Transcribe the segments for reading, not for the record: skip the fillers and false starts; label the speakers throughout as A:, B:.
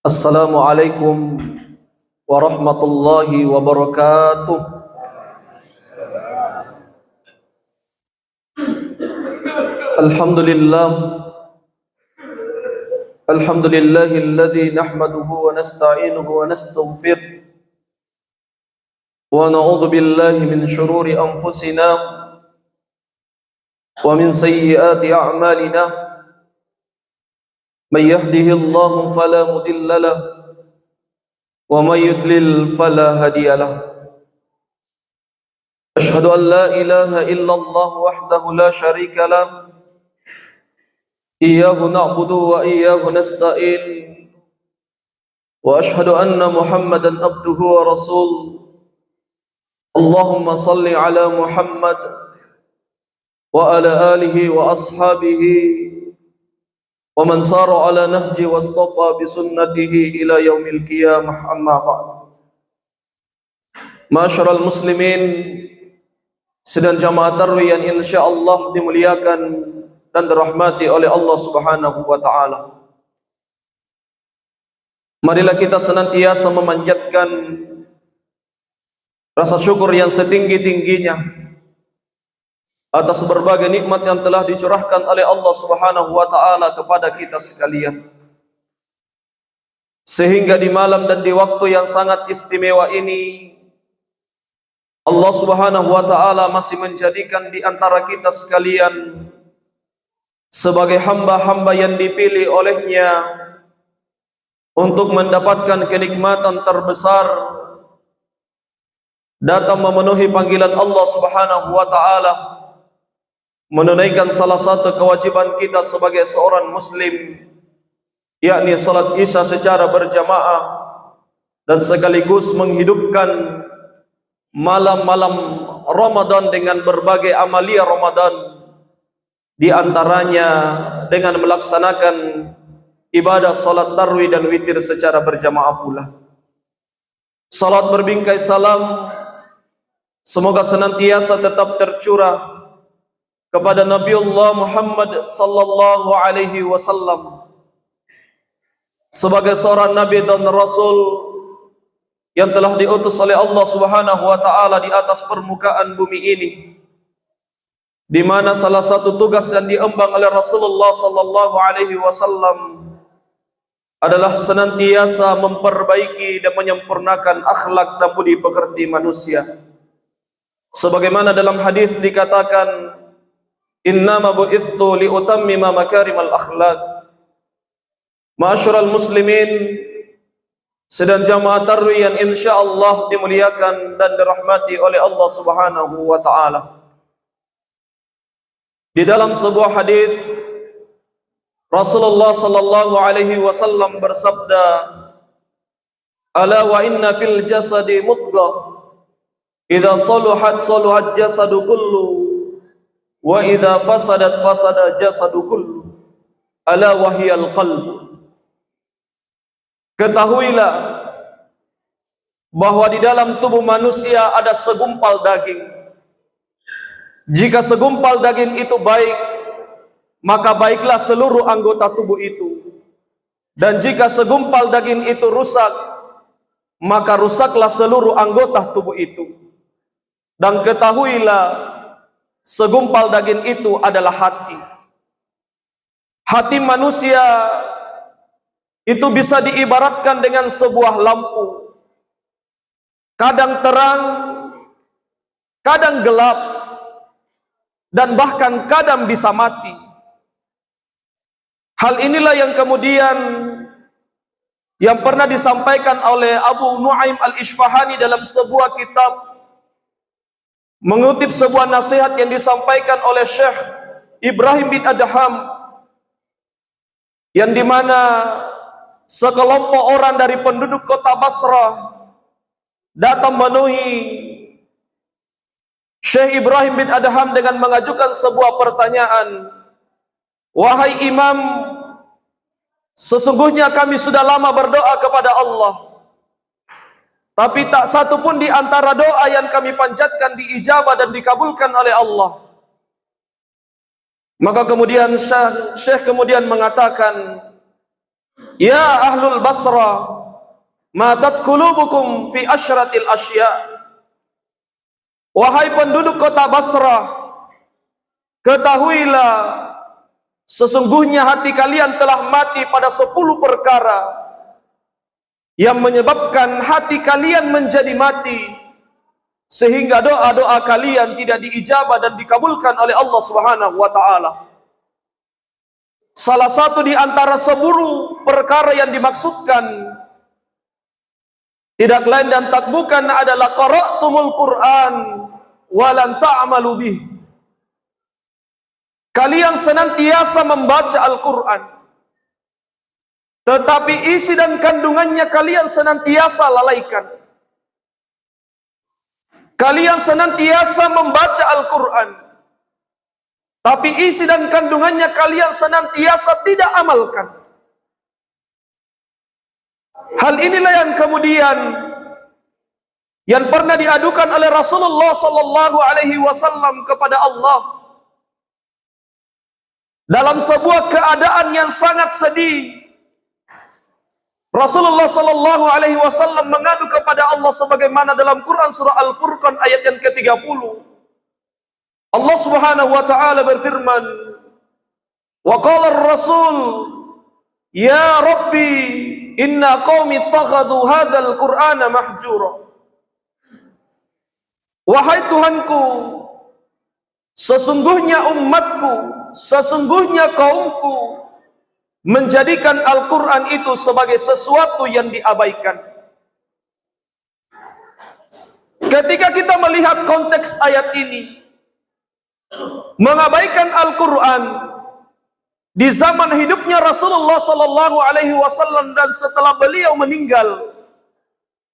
A: Assalamualaikum warahmatullahi wabarakatuh. Alhamdulillah, alhamdulillahilladzi nahmaduhu wa nasta'inuhu wa nastaghfir wa na'udzu billahi min shururi anfusina wa min sayyiati a'malina. Man yahdihillahu fala mudilla lahu wa may yudlil fala hadiya lahu. Asyhadu an la ilaha illallah wahdahu la syarika lah. Iyyahu na'budu wa iyyahu nasta'in. Wa asyhadu anna Muhammadan abduhu wa rasul. Allahumma salli ala Muhammad wa ala alihi wa ashabihi wa man sara ala nahji wastafa bi sunnatihi ila yaumil qiyamah, amma ba'd. Ma'asyiral muslimin, sidang jamaah tarawih yang insyaallah dimuliakan dan dirahmati oleh Allah Subhanahu wa taala. Marilah kita senantiasa memanjatkan rasa syukur yang setinggi-tingginya atas berbagai nikmat yang telah dicurahkan oleh Allah Subhanahu wa taala kepada kita sekalian. Sehingga di malam dan di waktu yang sangat istimewa ini Allah Subhanahu wa taala masih menjadikan di antara kita sekalian sebagai hamba-hamba yang dipilih olehnya untuk mendapatkan kenikmatan terbesar, datang memenuhi panggilan Allah Subhanahu wa taala, menunaikan salah satu kewajiban kita sebagai seorang muslim, yakni salat Isya secara berjamaah, dan sekaligus menghidupkan malam-malam Ramadan dengan berbagai amalia Ramadan, di antaranya dengan melaksanakan ibadah salat tarawih dan witir secara berjamaah pula. Salat berbingkai salam semoga senantiasa tetap tercurah kepada Nabiullah Muhammad sallallahu alaihi wasallam sebagai seorang nabi dan rasul yang telah diutus oleh Allah Subhanahu wa taala di atas permukaan bumi ini, di mana salah satu tugas yang diemban oleh Rasulullah sallallahu alaihi wasallam adalah senantiasa memperbaiki dan menyempurnakan akhlak dan budi pekerti manusia. Sebagaimana dalam hadis dikatakan, innama bu'ithtu liutammima makarimal akhlaq. Ma'asyiral muslimin, sedang jamaah tarawih yang insyaallah dimuliakan dan dirahmati oleh Allah Subhanahu wa taala. Di dalam sebuah hadis Rasulullah sallallahu alaihi wasallam bersabda, ala wa inna fil jasadi mudghah idza saluhat saluhat jasadu kullu wa idza fasadat fasada jasadu kullu ala wahiyal qalb. Ketahuilah bahwa di dalam tubuh manusia ada segumpal daging. Jika segumpal daging itu baik, maka baiklah seluruh anggota tubuh itu. Dan jika segumpal daging itu rusak, maka rusaklah seluruh anggota tubuh itu. Dan ketahuilah segumpal daging itu adalah hati. Hati manusia itu bisa diibaratkan dengan sebuah lampu. Kadang terang, kadang gelap, dan bahkan kadang bisa mati. Hal inilah yang kemudian yang pernah disampaikan oleh Abu Nu'aim al-Isfahani dalam sebuah kitab, mengutip sebuah nasihat yang disampaikan oleh Syekh Ibrahim bin Adham, yang dimana sekelompok orang dari penduduk kota Basrah datang memenuhi Syekh Ibrahim bin Adham dengan mengajukan sebuah pertanyaan. Wahai Imam, Sesungguhnya kami sudah lama berdoa kepada Allah, tapi tak satu pun di antara doa yang kami panjatkan diijabah dan dikabulkan oleh Allah. Maka kemudian Syekh kemudian mengatakan, ya ahlul Basra, matat qulubukum fi asyratil asya. Wahai penduduk kota Basrah, ketahuilah sesungguhnya hati kalian telah mati pada 10 perkara yang menyebabkan hati kalian menjadi mati, sehingga doa-doa kalian tidak diijabah dan dikabulkan oleh Allah Subhanahu wa taala. Salah satu di antara 10 perkara yang dimaksudkan tidak lain dan tak bukan adalah qara'tumul Qur'an wa lan ta'malu bih. Kalian senantiasa membaca Al-Qur'an, tetapi isi dan kandungannya kalian senantiasa lalaikan. Kalian senantiasa membaca Al-Quran, tapi isi dan kandungannya kalian senantiasa tidak amalkan. Hal inilah yang kemudian yang pernah diadukan oleh Rasulullah sallallahu alaihi wasallam kepada Allah dalam sebuah keadaan yang sangat sedih. Rasulullah sallallahu alaihi wasallam mengadu kepada Allah sebagaimana dalam Quran surah Al-Furqan ayat yang ke-30. Allah Subhanahu wa taala berfirman, "Wa qala ar-rasul, ya Rabbi, inna qaumi ittakhadhu hadzal Qur'ana mahjura." Wahai Tuhanku, sesungguhnya umatku, sesungguhnya kaumku menjadikan Al-Quran itu sebagai sesuatu yang diabaikan. Ketika kita melihat konteks ayat ini, mengabaikan Al-Quran di zaman hidupnya Rasulullah sallallahu alaihi wasallam dan setelah beliau meninggal,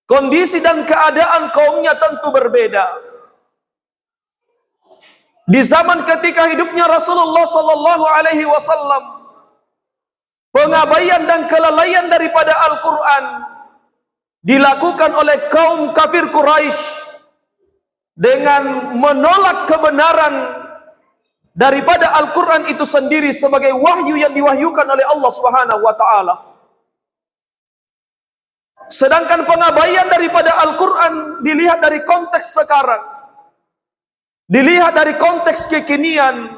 A: kondisi dan keadaan kaumnya tentu berbeda. Di zaman ketika hidupnya Rasulullah sallallahu alaihi wasallam, pengabaian dan kelalaian daripada Al-Quran dilakukan oleh kaum kafir Quraisy dengan menolak kebenaran daripada Al-Quran itu sendiri sebagai wahyu yang diwahyukan oleh Allah Subhanahu wa taala. Sedangkan pengabaian daripada Al-Quran dilihat dari konteks sekarang, dilihat dari konteks kekinian,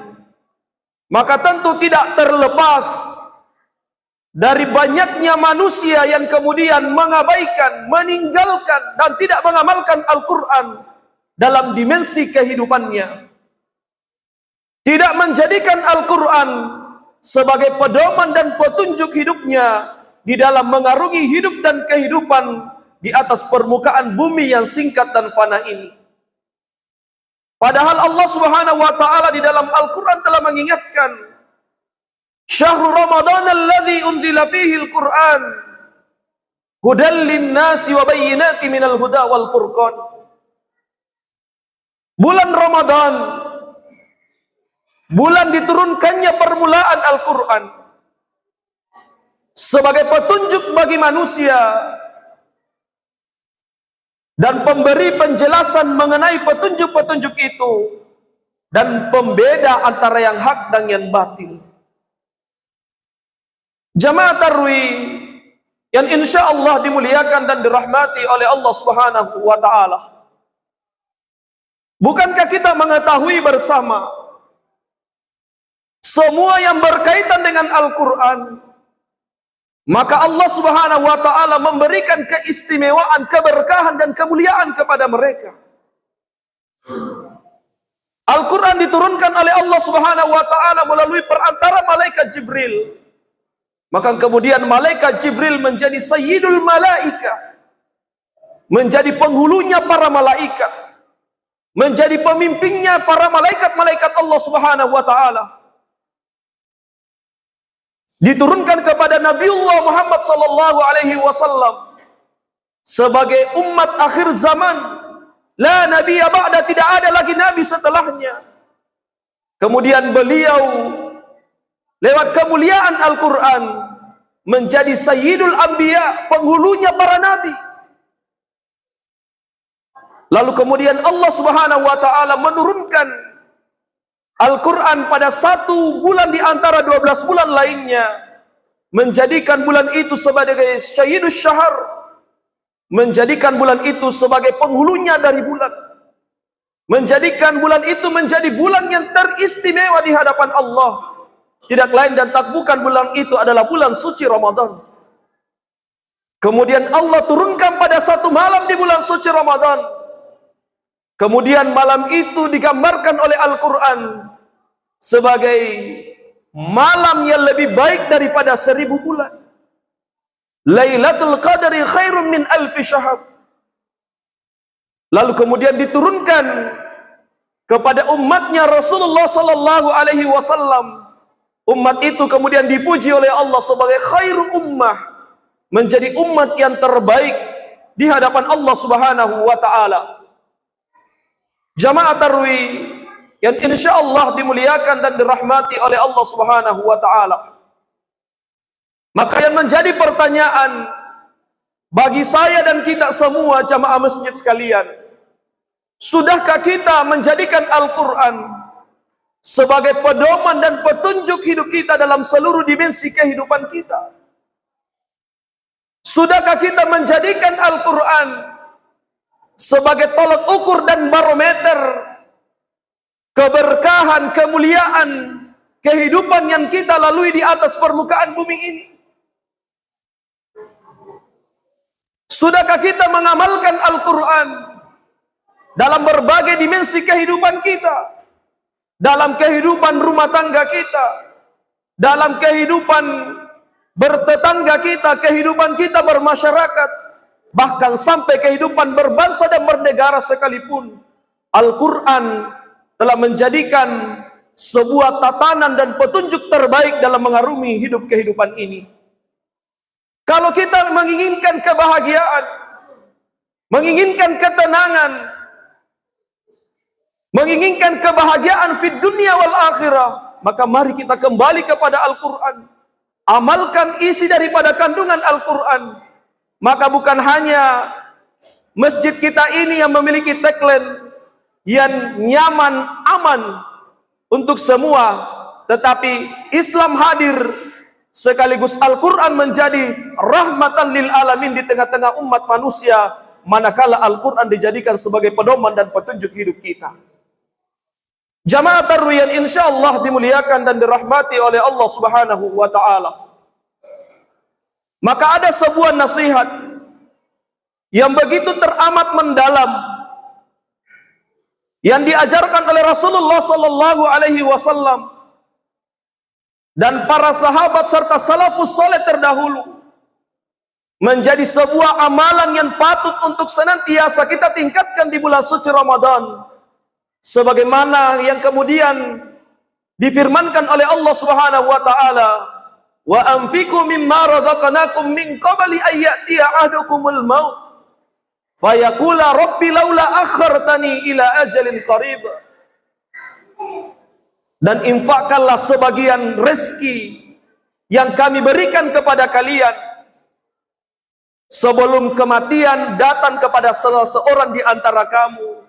A: maka tentu tidak terlepas dari banyaknya manusia yang kemudian mengabaikan, meninggalkan dan tidak mengamalkan Al-Quran dalam dimensi kehidupannya. Tidak menjadikan Al-Quran sebagai pedoman dan petunjuk hidupnya di dalam mengarungi hidup dan kehidupan di atas permukaan bumi yang singkat dan fana ini. Padahal Allah Subhanahu wa taala di dalam Al-Quran telah mengingatkan, Syahrul Ramadan alladzi unzila fihi al-Qur'an hudal lin-nasi wa bayyinatin minal huda wal furqan. Bulan Ramadan, bulan diturunkannya permulaan Al-Qur'an sebagai petunjuk bagi manusia dan pemberi penjelasan mengenai petunjuk-petunjuk itu dan pembeda antara yang hak dan yang batil. Jamaah Tarwih yang insya Allah dimuliakan dan dirahmati oleh Allah Subhanahu wa taala. Bukankah kita mengetahui bersama semua yang berkaitan dengan Al-Quran, maka Allah Subhanahu wa taala memberikan keistimewaan, keberkahan dan kemuliaan kepada mereka. Al-Quran diturunkan oleh Allah Subhanahu wa taala melalui perantara malaikat Jibril. Maka kemudian malaikat Jibril menjadi sayyidul malaika, menjadi penghulunya para malaikat, menjadi pemimpinnya para malaikat-malaikat Allah Subhanahu wa taala. Diturunkan kepada Nabiullah Muhammad sallallahu alaihi wasallam sebagai umat akhir zaman. La nabiyya ba'da, tidak ada lagi nabi setelahnya. Kemudian beliau lewat kemuliaan Al-Quran menjadi sayyidul anbiya, penghulunya para nabi. Lalu kemudian Allah Subhanahu wa taala menurunkan Al-Quran pada 1 bulan di antara 12 bulan lainnya, menjadikan bulan itu sebagai sayyidus syahr, menjadikan bulan itu sebagai penghulunya dari bulan, menjadikan bulan itu menjadi bulan yang teristimewa di hadapan Allah. Tidak lain dan tak bukan bulan itu adalah bulan suci Ramadan. Kemudian Allah turunkan pada 1 malam di bulan suci Ramadan. Kemudian malam itu digambarkan oleh Al-Quran sebagai malam yang lebih baik daripada 1000 bulan. Lailatul Qadri khairun min alfi syahr. Lalu kemudian diturunkan kepada umatnya Rasulullah sallallahu alaihi wasallam. Umat itu kemudian dipuji oleh Allah sebagai khairu ummah, menjadi umat yang terbaik di hadapan Allah Subhanahu wa taala. Jamaah Tarwih yang insyaallah dimuliakan dan dirahmati oleh Allah Subhanahu wa taala. Maka yang menjadi pertanyaan bagi saya dan kita semua jamaah masjid sekalian, sudahkah kita menjadikan Al-Quran sebagai pedoman dan petunjuk hidup kita dalam seluruh dimensi kehidupan kita? Sudahkah kita menjadikan Al-Quran sebagai tolak ukur dan barometer keberkahan, kemuliaan, kehidupan yang kita lalui di atas permukaan bumi ini? Sudahkah kita mengamalkan Al-Quran dalam berbagai dimensi kehidupan kita? Dalam kehidupan rumah tangga kita, dalam kehidupan bertetangga kita, kehidupan kita bermasyarakat, bahkan sampai kehidupan berbangsa dan bernegara sekalipun, Al-Quran telah menjadikan sebuah tatanan dan petunjuk terbaik dalam mengarungi hidup kehidupan ini. Kalau kita menginginkan kebahagiaan, menginginkan ketenangan, menginginkan kebahagiaan fid dunia wal akhirah, maka mari kita kembali kepada Al-Quran. Amalkan isi daripada kandungan Al-Quran. Maka bukan hanya masjid kita ini yang memiliki tagline yang nyaman, aman untuk semua, tetapi Islam hadir sekaligus Al-Quran menjadi rahmatan lil alamin di tengah-tengah umat manusia, manakala Al-Quran dijadikan sebagai pedoman dan petunjuk hidup kita. Jamaah Tarwih yang insyaallah dimuliakan dan dirahmati oleh Allah Subhanahu wa taala. Maka ada sebuah nasihat yang begitu teramat mendalam yang diajarkan oleh Rasulullah sallallahu alaihi wasallam dan para sahabat serta salafus saleh terdahulu, menjadi sebuah amalan yang patut untuk senantiasa kita tingkatkan di bulan suci Ramadan. Sebagaimana yang kemudian difirmankan oleh Allah Subhanahu wa taala, wa anfiqu mimma razaqnakum min qabli an ya'tiya ahadakumul maut fayaqula rabbi laula akhartani ila ajalin qarib. Dan infakkanlah sebagian rezeki yang kami berikan kepada kalian sebelum kematian datang kepada salah seorang di antara kamu,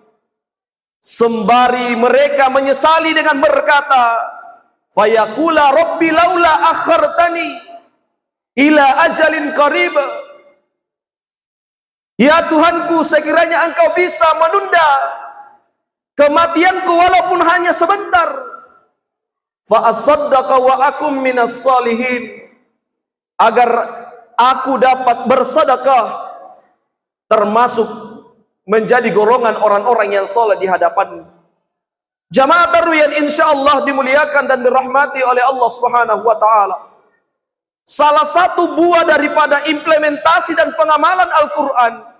A: sembari mereka menyesali dengan berkata, fayaqula rabbi laula akhartani ila ajalin qarib. Ya Tuhanku, sekiranya Engkau bisa menunda kematianku walaupun hanya sebentar, fa asaddaqa wa akum minas salihin, agar aku dapat bersedekah termasuk menjadi golongan orang-orang yang soleh di hadapan. Jamaah Tarwih yang insyaallah dimuliakan dan dirahmati oleh Allah Subhanahu wa taala. Salah satu buah daripada implementasi dan pengamalan Al-Quran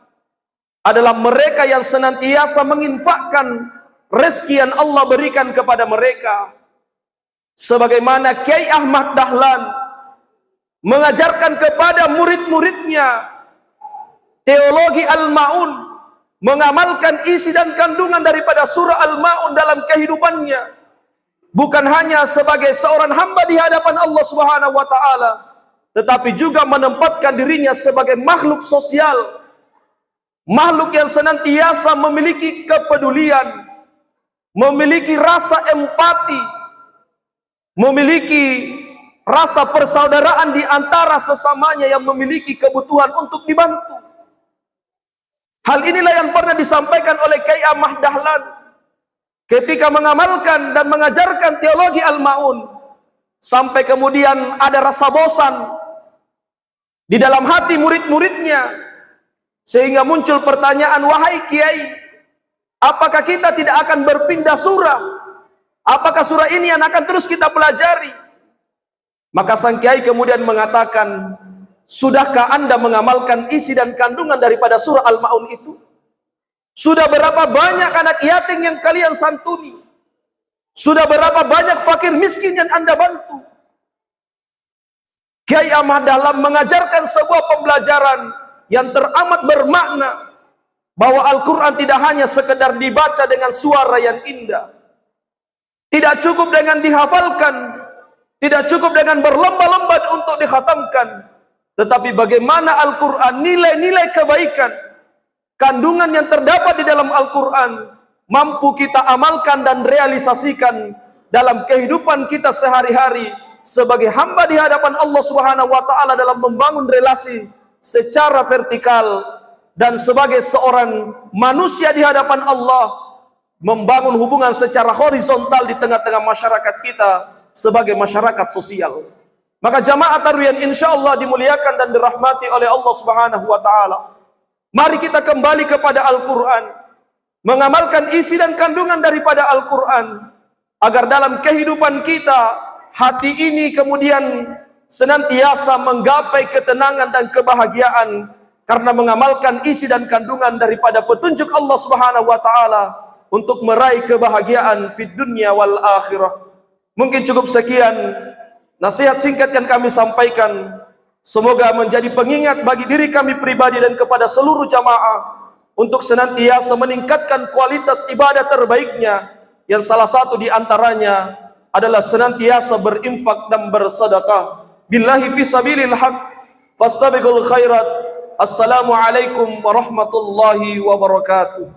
A: adalah mereka yang senantiasa menginfakkan rezeki yang Allah berikan kepada mereka. Sebagaimana Kiai Ahmad Dahlan mengajarkan kepada murid-muridnya teologi Al-Ma'un, mengamalkan isi dan kandungan daripada surah Al-Ma'un dalam kehidupannya, bukan hanya sebagai seorang hamba di hadapan Allah Subhanahu wa taala, tetapi juga menempatkan dirinya sebagai makhluk sosial, makhluk yang senantiasa memiliki kepedulian, memiliki rasa empati, memiliki rasa persaudaraan di antara sesamanya yang memiliki kebutuhan untuk dibantu. Hal inilah yang pernah disampaikan oleh Kiai Ahmad Dahlan ketika mengamalkan dan mengajarkan teologi Al-Ma'un, sampai kemudian ada rasa bosan di dalam hati murid-muridnya, sehingga muncul pertanyaan, wahai Kiai, apakah kita tidak akan berpindah surah? Apakah surah ini yang akan terus kita pelajari? Maka sang Kiai kemudian mengatakan, sudahkah Anda mengamalkan isi dan kandungan daripada surah Al-Ma'un itu? Sudah berapa banyak anak yatim yang kalian santuni? Sudah berapa banyak fakir miskin yang Anda bantu? Kiai Ahmad Dahlan mengajarkan sebuah pembelajaran yang teramat bermakna, bahwa Al-Quran tidak hanya sekedar dibaca dengan suara yang indah, tidak cukup dengan dihafalkan, tidak cukup dengan berlomba-lomba untuk dikhatamkan, tetapi bagaimana Al-Quran, nilai-nilai kebaikan, kandungan yang terdapat di dalam Al-Quran mampu kita amalkan dan realisasikan dalam kehidupan kita sehari-hari sebagai hamba di hadapan Allah Subhanahu wa taala dalam membangun relasi secara vertikal, dan sebagai seorang manusia di hadapan Allah membangun hubungan secara horizontal di tengah-tengah masyarakat kita sebagai masyarakat sosial. Maka jamaah tarwiyah insyaallah dimuliakan dan dirahmati oleh Allah Subhanahu wa taala. Mari kita kembali kepada Al-Quran, mengamalkan isi dan kandungan daripada Al-Quran, agar dalam kehidupan kita, hati ini kemudian senantiasa menggapai ketenangan dan kebahagiaan, karena mengamalkan isi dan kandungan daripada petunjuk Allah Subhanahu wa taala untuk meraih kebahagiaan fid dunya wal akhirah. Mungkin cukup sekian nasihat singkat yang kami sampaikan. Semoga menjadi pengingat bagi diri kami pribadi dan kepada seluruh jamaah untuk senantiasa meningkatkan kualitas ibadah terbaiknya, yang salah satu di antaranya adalah senantiasa berinfak dan bersedekah. Billahi fi sabilil haq, fastabiqul khairat. Assalamualaikum warahmatullahi wabarakatuh.